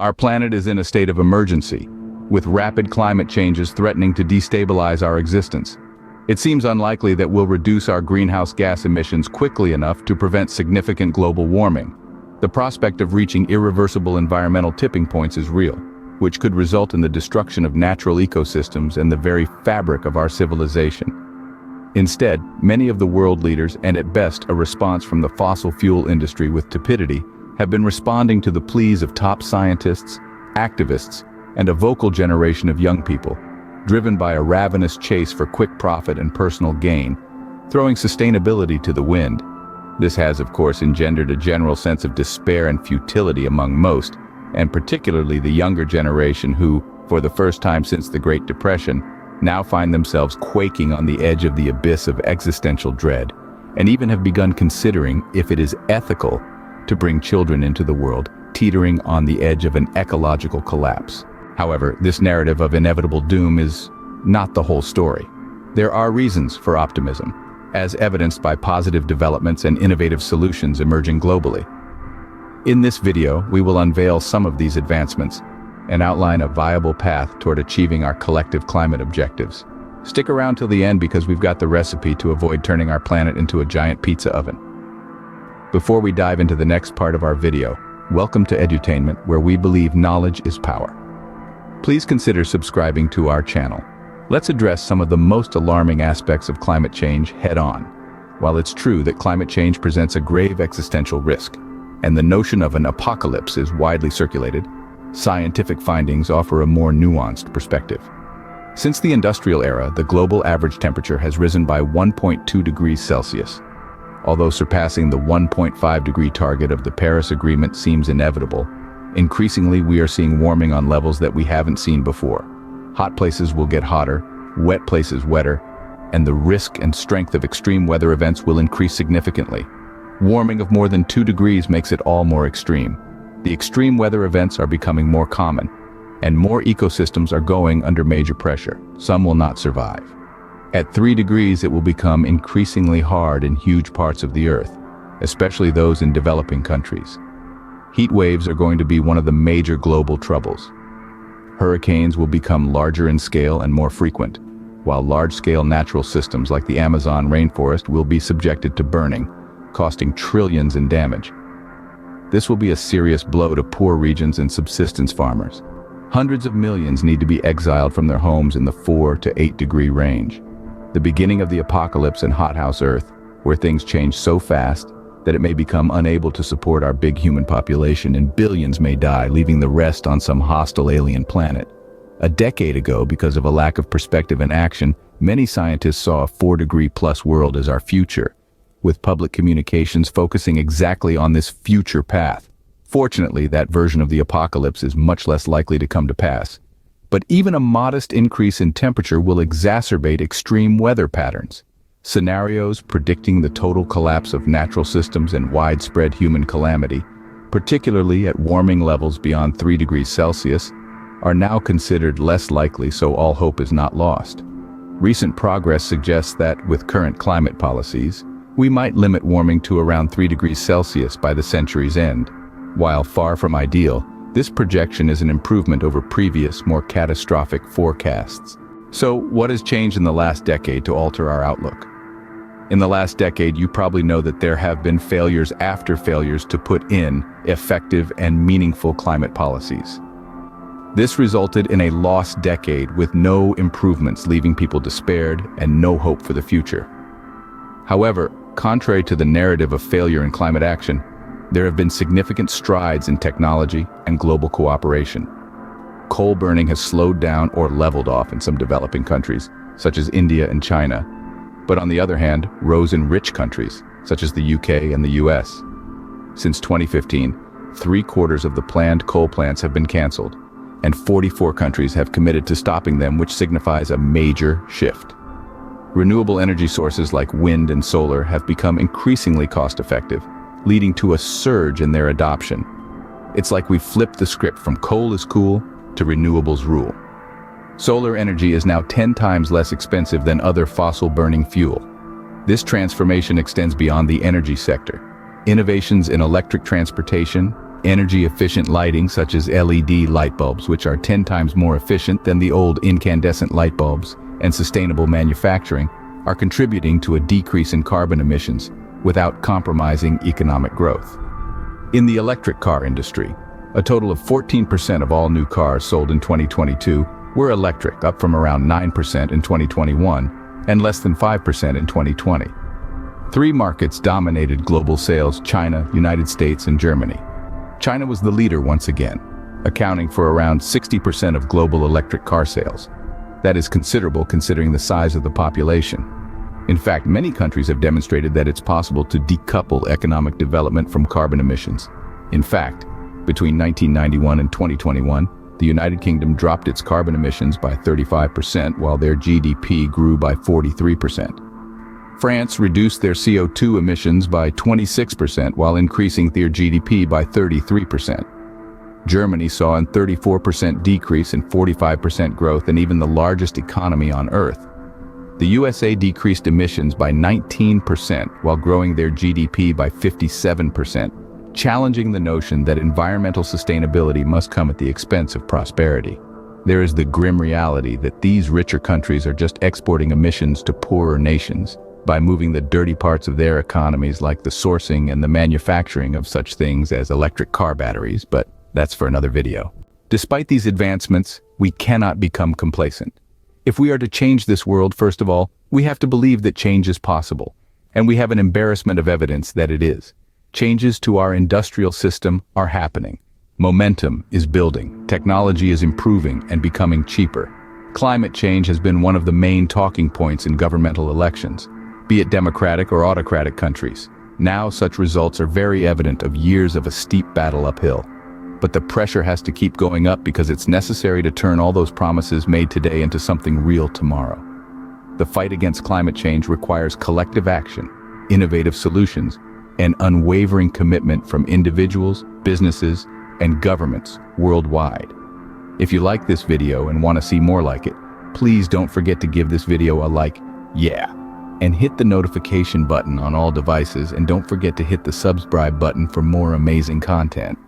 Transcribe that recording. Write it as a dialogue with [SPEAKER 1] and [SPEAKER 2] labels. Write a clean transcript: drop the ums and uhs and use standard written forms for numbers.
[SPEAKER 1] Our planet is in a state of emergency, with rapid climate changes threatening to destabilize our existence. It seems unlikely that we'll reduce our greenhouse gas emissions quickly enough to prevent significant global warming. The prospect of reaching irreversible environmental tipping points is real, which could result in the destruction of natural ecosystems and the very fabric of our civilization. Instead, many of the world leaders, and at best a response from the fossil fuel industry with tepidity, have been responding to the pleas of top scientists, activists, and a vocal generation of young people, driven by a ravenous chase for quick profit and personal gain, throwing sustainability to the wind. This has, of course, engendered a general sense of despair and futility among most, and particularly the younger generation who, for the first time since the Great Depression, now find themselves quaking on the edge of the abyss of existential dread, and even have begun considering if it is ethical to bring children into the world, teetering on the edge of an ecological collapse. However, this narrative of inevitable doom is not the whole story. There are reasons for optimism, as evidenced by positive developments and innovative solutions emerging globally. In this video, we will unveil some of these advancements and outline a viable path toward achieving our collective climate objectives. Stick around till the end because we've got the recipe to avoid turning our planet into a giant pizza oven. Before we dive into the next part of our video, welcome to Edutainment, where we believe knowledge is power. Please consider subscribing to our channel. Let's address some of the most alarming aspects of climate change head-on. While it's true that climate change presents a grave existential risk, and the notion of an apocalypse is widely circulated, scientific findings offer a more nuanced perspective. Since the industrial era, the global average temperature has risen by 1.2 degrees Celsius. Although surpassing the 1.5-degree target of the Paris Agreement seems inevitable, increasingly we are seeing warming on levels that we haven't seen before. Hot places will get hotter, wet places wetter, and the risk and strength of extreme weather events will increase significantly. Warming of more than 2 degrees makes it all more extreme. The extreme weather events are becoming more common, and more ecosystems are going under major pressure. Some will not survive. At 3 degrees, it will become increasingly hard in huge parts of the Earth, especially those in developing countries. Heat waves are going to be one of the major global troubles. Hurricanes will become larger in scale and more frequent, while large-scale natural systems like the Amazon rainforest will be subjected to burning, costing trillions in damage. This will be a serious blow to poor regions and subsistence farmers. Hundreds of millions need to be exiled from their homes in the 4 to 8 degree range. The beginning of the apocalypse and hothouse Earth, where things change so fast that it may become unable to support our big human population and billions may die, leaving the rest on some hostile alien planet. A decade ago, because of a lack of perspective and action, many scientists saw a 4-degree-plus world as our future, with public communications focusing exactly on this future path. Fortunately, that version of the apocalypse is much less likely to come to pass. But even a modest increase in temperature will exacerbate extreme weather patterns. Scenarios predicting the total collapse of natural systems and widespread human calamity, particularly at warming levels beyond 3 degrees Celsius, are now considered less likely, so all hope is not lost. Recent progress suggests that, with current climate policies, we might limit warming to around 3 degrees Celsius by the century's end. While far from ideal, this projection is an improvement over previous, more catastrophic forecasts. So, what has changed in the last decade to alter our outlook? In the last decade, you probably know that there have been failures after failures to put in effective and meaningful climate policies. This resulted in a lost decade with no improvements, leaving people despaired and no hope for the future. However, contrary to the narrative of failure in climate action, there have been significant strides in technology and global cooperation. Coal burning has slowed down or leveled off in some developing countries, such as India and China, but on the other hand, rose in rich countries, such as the UK and the US. Since 2015, 3/4 of the planned coal plants have been cancelled, and 44 countries have committed to stopping them, which signifies a major shift. Renewable energy sources like wind and solar have become increasingly cost-effective, leading to a surge in their adoption. It's like we've flipped the script from coal is cool to renewables rule. Solar energy is now 10 times less expensive than other fossil-burning fuel. This transformation extends beyond the energy sector. Innovations in electric transportation, energy-efficient lighting such as LED light bulbs, which are 10 times more efficient than the old incandescent light bulbs, and sustainable manufacturing are contributing to a decrease in carbon emissions without compromising economic growth. In the electric car industry, a total of 14% of all new cars sold in 2022 were electric, up from around 9% in 2021 and less than 5% in 2020. Three markets dominated global sales: China, United States, and Germany. China was the leader once again, accounting for around 60% of global electric car sales. That is considerable considering the size of the population. In fact, many countries have demonstrated that it's possible to decouple economic development from carbon emissions. In fact, between 1991 and 2021, the United Kingdom dropped its carbon emissions by 35%, while their GDP grew by 43%. France reduced their CO2 emissions by 26% while increasing their GDP by 33%. Germany saw a 34% decrease and 45% growth, and even the largest economy on Earth. The USA decreased emissions by 19% while growing their GDP by 57%, challenging the notion that environmental sustainability must come at the expense of prosperity. There is the grim reality that these richer countries are just exporting emissions to poorer nations by moving the dirty parts of their economies, like the sourcing and the manufacturing of such things as electric car batteries, but that's for another video. Despite these advancements, we cannot become complacent. If we are to change this world, first of all, we have to believe that change is possible, and we have an embarrassment of evidence that it is. Changes to our industrial system are happening. Momentum is building, technology is improving and becoming cheaper. Climate change has been one of the main talking points in governmental elections, be it democratic or autocratic countries. Now such results are very evident of years of a steep battle uphill. But the pressure has to keep going up because it's necessary to turn all those promises made today into something real tomorrow. The fight against climate change requires collective action, innovative solutions, and unwavering commitment from individuals, businesses, and governments worldwide. If you like this video and want to see more like it, please don't forget to give this video a like, and hit the notification button on all devices, and don't forget to hit the subscribe button for more amazing content.